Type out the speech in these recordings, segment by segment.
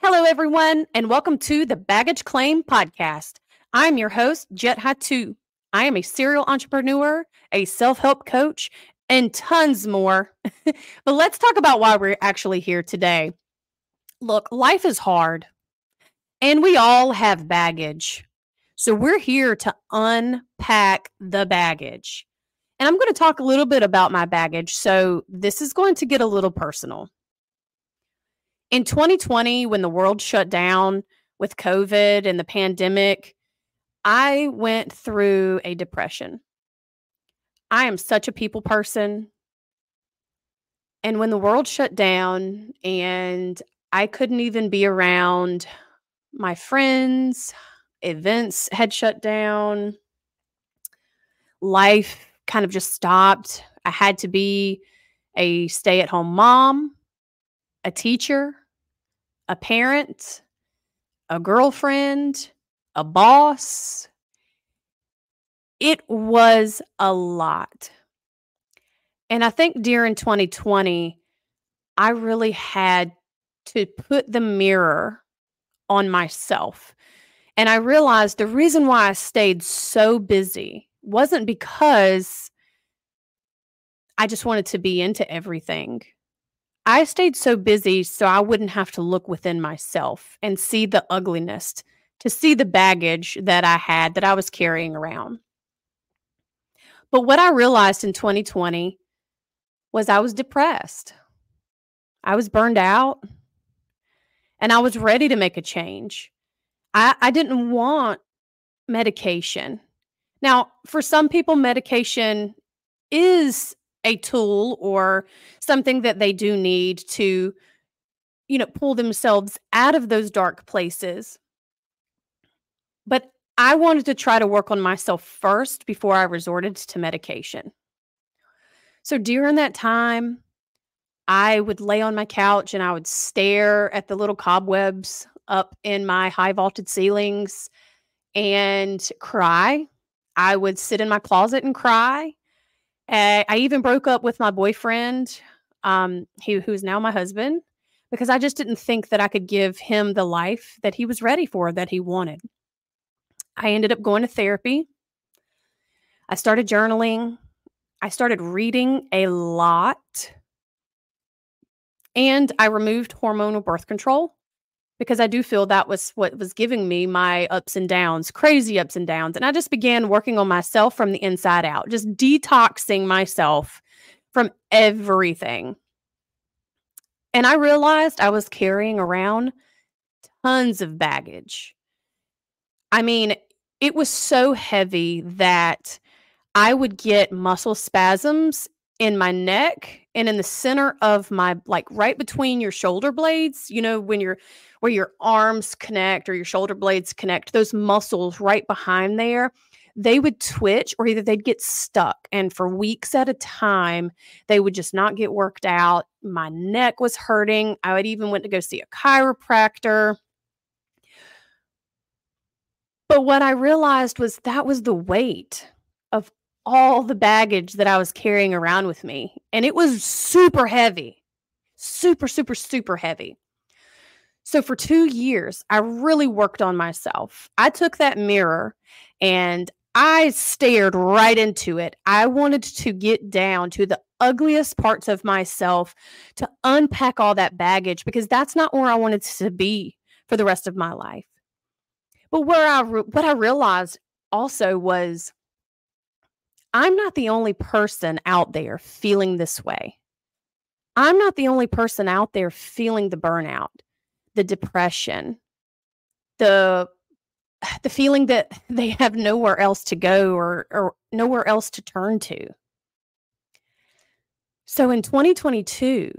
Hello, everyone, and welcome to the Baggage Claim Podcast. I'm your host, Jet Hatu. I am a serial entrepreneur, a self-help coach, and tons more. But let's talk about why we're actually here today. Look, life is hard, and we all have baggage. So we're here to unpack the baggage. And I'm going to talk a little bit about my baggage. So this is going to get a little personal. In 2020, when the world shut down with COVID and the pandemic, I went through a depression. I am such a people person. And when the world shut down and I couldn't even be around my friends, events had shut down, life kind of just stopped. I had to be a stay-at-home mom, a teacher, a parent, a girlfriend, a boss. It was a lot. And I think during 2020, I really had to put the mirror on myself. And I realized the reason why I stayed so busy wasn't because I just wanted to be into everything. I stayed so busy so I wouldn't have to look within myself and see the ugliness, to see the baggage that I had that I was carrying around. But what I realized in 2020 was I was depressed. I was burned out and I was ready to make a change. I didn't want medication. Now, for some people, medication is a tool or something that they do need to, pull themselves out of those dark places. But I wanted to try to work on myself first before I resorted to medication. So during that time, I would lay on my couch and I would stare at the little cobwebs up in my high vaulted ceilings and cry. I would sit in my closet and cry. I even broke up with my boyfriend, who's now my husband, because I just didn't think that I could give him the life that he was ready for, that he wanted. I ended up going to therapy. I started journaling. I started reading a lot. And I removed hormonal birth control because I do feel that was what was giving me my ups and downs, crazy ups and downs. And I just began working on myself from the inside out, just detoxing myself from everything. And I realized I was carrying around tons of baggage. I mean, it was so heavy that I would get muscle spasms in my neck and in the center of my, like right between your shoulder blades, where your arms connect or your shoulder blades connect, those muscles right behind there, they would twitch or either they'd get stuck. And for weeks at a time, they would just not get worked out. My neck was hurting. I would even went to go see a chiropractor. But what I realized was that was the weight of all the baggage that I was carrying around with me. And it was super heavy, super, super, super heavy. So for 2 years, I really worked on myself. I took that mirror and I stared right into it. I wanted to get down to the ugliest parts of myself to unpack all that baggage because that's not where I wanted to be for the rest of my life. But what I realized also was I'm not the only person out there feeling this way. I'm not the only person out there feeling the burnout, the depression, the feeling that they have nowhere else to go or nowhere else to turn to. So in 2022,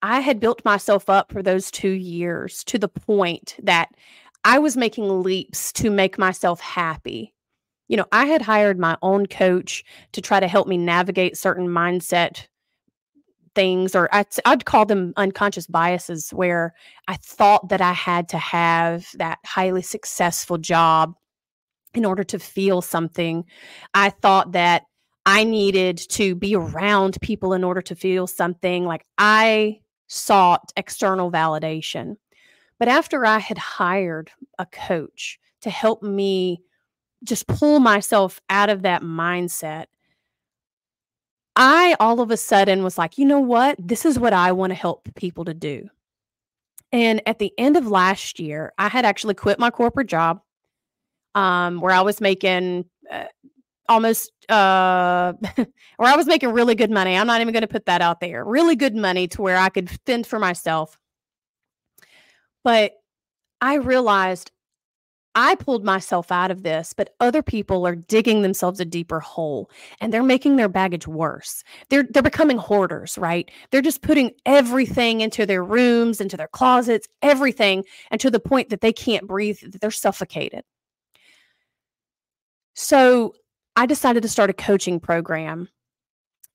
I had built myself up for those 2 years to the point that I was making leaps to make myself happy. I had hired my own coach to try to help me navigate certain mindset things, or I'd call them unconscious biases, where I thought that I had to have that highly successful job in order to feel something. I thought that I needed to be around people in order to feel something. Like I sought external validation. But after I had hired a coach to help me just pull myself out of that mindset, I all of a sudden was like, you know what? This is what I want to help people to do. And at the end of last year, I had actually quit my corporate job, where I was making almost, where I was making really good money. I'm not even going to put that out there. Really good money to where I could fend for myself. But I realized I pulled myself out of this, but other people are digging themselves a deeper hole and they're making their baggage worse. They're becoming hoarders, right? They're just putting everything into their rooms, into their closets, everything, and to the point that they can't breathe, that they're suffocated. So I decided to start a coaching program.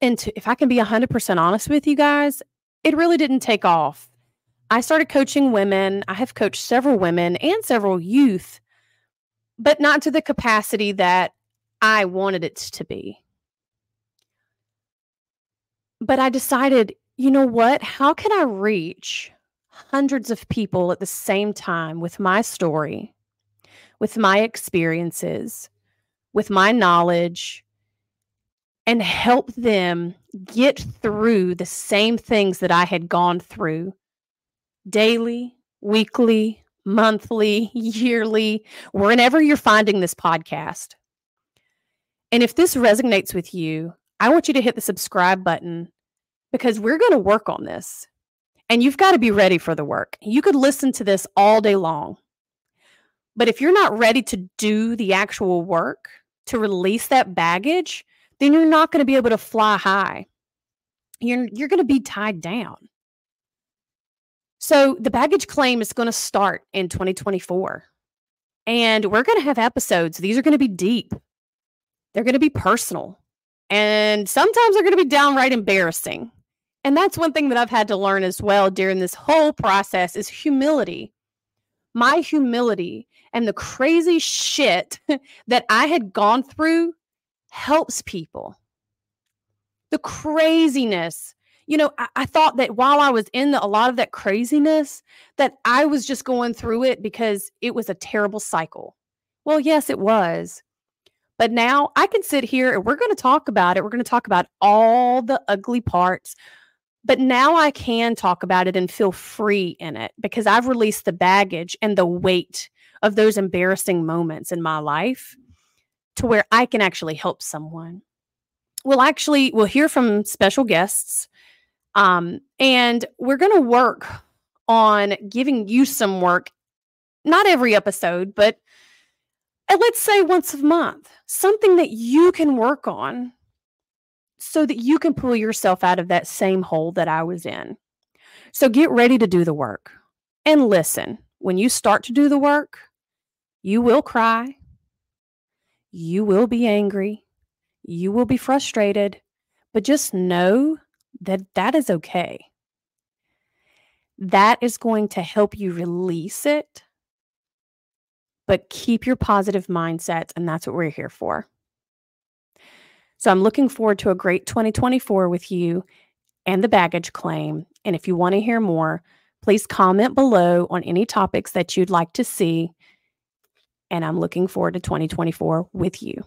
And if I can be 100% honest with you guys, it really didn't take off. I started coaching women. I have coached several women and several youth, but not to the capacity that I wanted it to be. But I decided, you know what? How can I reach hundreds of people at the same time with my story, with my experiences, with my knowledge, and help them get through the same things that I had gone through daily, weekly, monthly, yearly, whenever you're finding this podcast. And if this resonates with you, I want you to hit the subscribe button because we're going to work on this. And you've got to be ready for the work. You could listen to this all day long. But if you're not ready to do the actual work to release that baggage, then you're not going to be able to fly high. You're going to be tied down. So the baggage claim is going to start in 2024. And we're going to have episodes. These are going to be deep. They're going to be personal. And sometimes they're going to be downright embarrassing. And that's one thing that I've had to learn as well during this whole process is humility. My humility and the crazy shit that I had gone through helps people. The craziness. You know, I thought that while I was in a lot of that craziness, that I was just going through it because it was a terrible cycle. Well, yes, it was. But now I can sit here and we're going to talk about it. We're going to talk about all the ugly parts. But now I can talk about it and feel free in it because I've released the baggage and the weight of those embarrassing moments in my life to where I can actually help someone. We'll hear from special guests. And we're going to work on giving you some work, not every episode, but let's say once a month, something that you can work on so that you can pull yourself out of that same hole that I was in. So get ready to do the work. And listen, when you start to do the work, you will cry. You will be angry. You will be frustrated. But just know that is okay. That is going to help you release it. But keep your positive mindset, and that's what we're here for. So I'm looking forward to a great 2024 with you and the baggage claim. And if you want to hear more, please comment below on any topics that you'd like to see. And I'm looking forward to 2024 with you.